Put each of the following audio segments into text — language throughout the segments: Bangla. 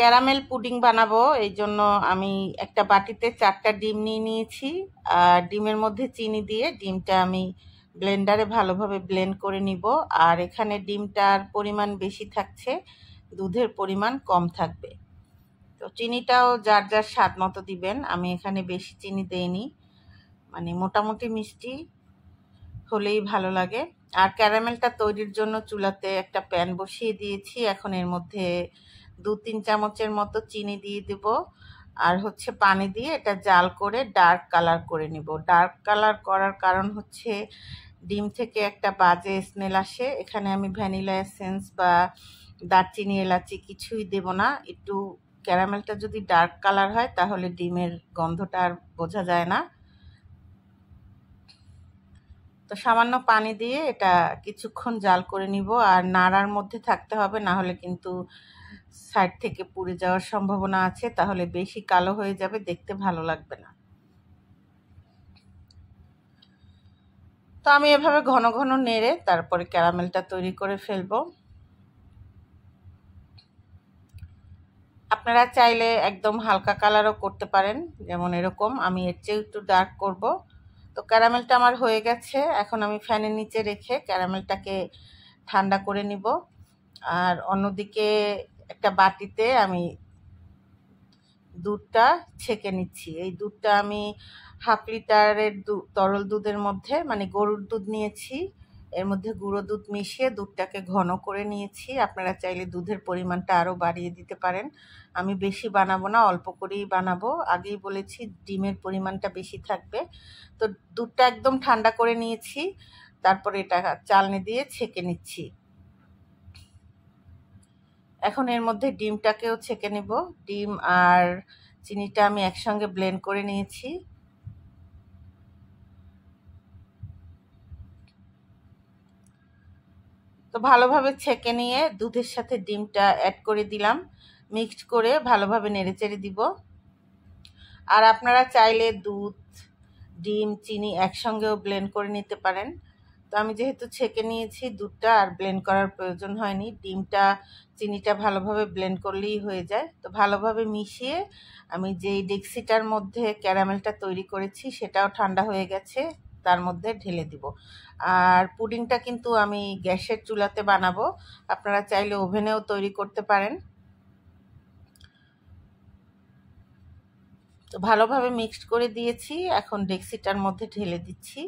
ক্যারামেল পুডিং বানাবো, এই জন্য আমি একটা বাটিতে 4টা ডিম নিয়ে নিয়েছি। আর ডিমের মধ্যে চিনি দিয়ে ডিমটা আমি ব্লেন্ডারে ভালোভাবে ব্লেন্ড করে নিব। আর এখানে ডিমটার পরিমাণ বেশি থাকছে, দুধের পরিমাণ কম থাকবে। তো চিনিটাও যার যার স্বাদ মতো দিবেন। আমি এখানে বেশি চিনি দেইনি, মানে মোটামুটি মিষ্টি হলেই ভালো লাগে। আর ক্যারামেলটা তৈরির জন্য চুলাতে একটা প্যান বসিয়ে দিয়েছি। এখন এর মধ্যে 2-3 চামচের মতো চিনি দিয়ে দেব, আর হচ্ছে পানি দিয়ে এটা জাল করে ডার্ক কালার করে নিব। ডার্ক কালার করার কারণ হচ্ছে ডিম থেকে একটা বাজে স্মেল আসে। এখানে আমি ভ্যানিলা এসেন্স বা দারচিনি এলাচি কিছুই দেব না। একটু ক্যারামেলটা যদি ডার্ক কালার হয় তাহলে ডিমের গন্ধটা আর বোঝা যায় না। তো সামান্য পানি দিয়ে এটা কিছুক্ষণ জাল করে নিব। আর নাড়ার মধ্যে থাকতে হবে, না হলে কিন্তু সাইড থেকে পুড়ে যাওয়ার সম্ভাবনা আছে, তাহলে বেশি কালো হয়ে যাবে, দেখতে ভালো লাগবে না। তো আমি এভাবে ঘন ঘন নেড়ে তারপরে ক্যারামেলটা তৈরি করে ফেলবো। আপনারা চাইলে একদম হালকা কালারও করতে পারেন, যেমন এরকম। আমি এর চেয়ে একটু ডার্ক করব। তো ক্যারামেলটা আমার হয়ে গেছে। এখন আমি ফ্যানের নিচে রেখে ক্যারামেলটাকে ঠান্ডা করে নিব। আর অন্যদিকে একটা বাটিতে আমি দুধটা ছেঁকে নিচ্ছি। এই দুধটা আমি 1/2 লিটারের তরল দুধের মধ্যে, মানে গরুর দুধ নিয়েছি, এর মধ্যে গুঁড়ো দুধ মিশিয়ে দুধটাকে ঘন করে নিয়েছি। আপনারা চাইলে দুধের পরিমাণটা আরও বাড়িয়ে দিতে পারেন। আমি বেশি বানাবো না, অল্প করেই বানাবো। আগেই বলেছি ডিমের পরিমাণটা বেশি থাকবে। তো দুধটা একদম ঠান্ডা করে নিয়েছি, তারপরে এটা চালনি দিয়ে ছেঁকে নিচ্ছি। এখন এর মধ্যে ডিমটাকেও ছেঁকে নেব। ডিম আর চিনিটা আমি একসঙ্গে ব্লেন্ড করে নিয়েছি। তো ভালোভাবে ছেঁকে নিয়ে দুধের সাথে ডিমটা অ্যাড করে দিলাম, মিক্সড করে ভালোভাবে নেড়েচেড়ে দিব। আর আপনারা চাইলে দুধ, ডিম, চিনি একসঙ্গেও ব্লেন্ড করে নিতে পারেন। তো আমি যেহেতু ছেঁকে নিয়েছি দুধটা, আর ব্লেন্ড করার প্রয়োজন হয়নি। ডিমটা, চিনিটা ভালোভাবে ব্লেন্ড করলেই হয়ে যায়। তো ভালোভাবে মিশিয়ে আমি যেই ডেক্সিটার মধ্যে ক্যারামেলটা তৈরি করেছি সেটাও ঠান্ডা হয়ে গেছে, তার মধ্যে ঢেলে দিব। আর পুডিংটা কিন্তু আমি গ্যাসের চুলাতে বানাবো, আপনারা চাইলে ওভেনেও তৈরি করতে পারেন। তো ভালোভাবে মিক্সড করে দিয়েছি, এখন ডেক্সিটার মধ্যে ঢেলে দিচ্ছি।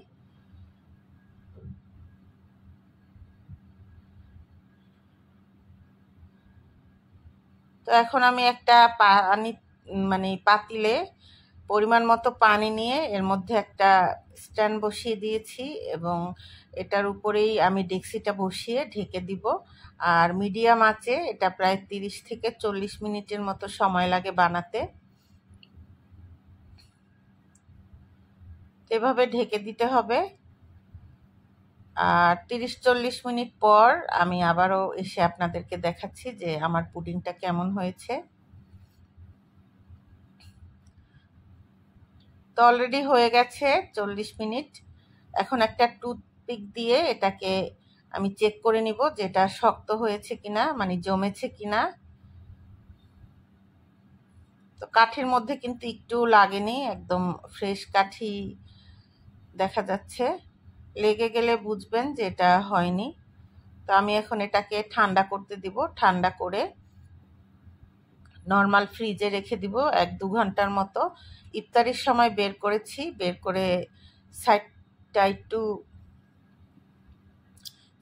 তো এখন আমি একটা পানি, মানে পাতিলে পরিমাণ মতো পানি নিয়ে এর মধ্যে একটা স্ট্যান্ড বসিয়ে দিয়েছি, এবং এটার উপরেই আমি ডেক্সিটা বসিয়ে ঢেকে দিব। আর মিডিয়াম আঁচে এটা প্রায় 30 থেকে 40 মিনিটের মতো সময় লাগে বানাতে। এভাবে ঢেকে দিতে হবে। আর 30-40 মিনিট পর আমি আবারও এসে আপনাদেরকে দেখাচ্ছি যে আমার পুডিংটা কেমন হয়েছে। তো অলরেডি হয়ে গেছে 40 মিনিট। এখন একটা টুথপিক দিয়ে এটাকে আমি চেক করে নিব যে এটা শক্ত হয়েছে কিনা, মানে জমেছে কিনা। তো কাঠির মধ্যে কিন্তু একটু লাগেনি, একদম ফ্রেশ কাঠি দেখা যাচ্ছে। লেগে গেলে বুঝবেন যে এটা হয়নি। তো আমি এখন এটাকে ঠান্ডা করতে দিব। ঠান্ডা করে নর্মাল ফ্রিজে রেখে দিব 1-2 ঘন্টার মতো। ইফতারির সময় বের করেছি, বের করে সাইডটা একটু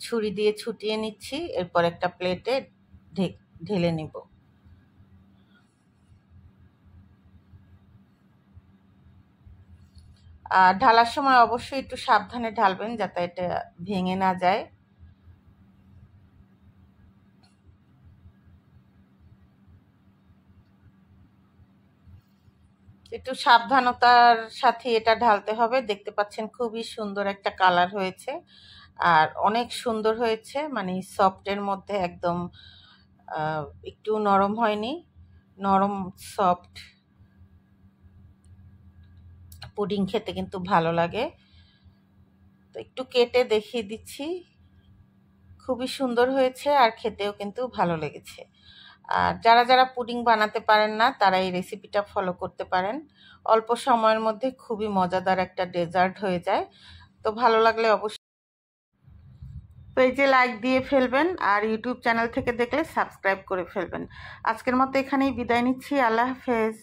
ছুরি দিয়ে ছুটিয়ে নিচ্ছি, এরপর একটা প্লেটে ঢেলে নিব। আর ঢালার সময় অবশ্যই একটু সাবধানে ঢালবেন যাতে এটা ভেঙে না যায়। একটু সাবধানতার সাথে এটা ঢালতে হবে। দেখতে পাচ্ছেন খুবই সুন্দর একটা কালার হয়েছে, আর অনেক সুন্দর হয়েছে, মানে সফটের মধ্যে একদম একটু নরম হয়নি, নরম সফট। পুডিং খেতে কিন্তু ভালো লাগে। তো একটু কেটে দেখিয়ে দিচ্ছি, খুবই সুন্দর হয়েছে আর খেতেও কিন্তু ভালো লেগেছে। আর যারা যারা পুডিং বানাতে পারেন না তারা এই রেসিপিটা ফলো করতে পারেন। অল্প সময়ের মধ্যে খুবই মজাদার একটা ডেজার্ট হয়ে যায়। তো ভালো লাগলে অবশ্যই পেজে লাইক দিয়ে ফেলবেন, আর ইউটিউব চ্যানেল থেকে দেখলে সাবস্ক্রাইব করে ফেলবেন। আজকের মতো এখানেই বিদায় নিচ্ছি। আল্লাহ হাফেজ।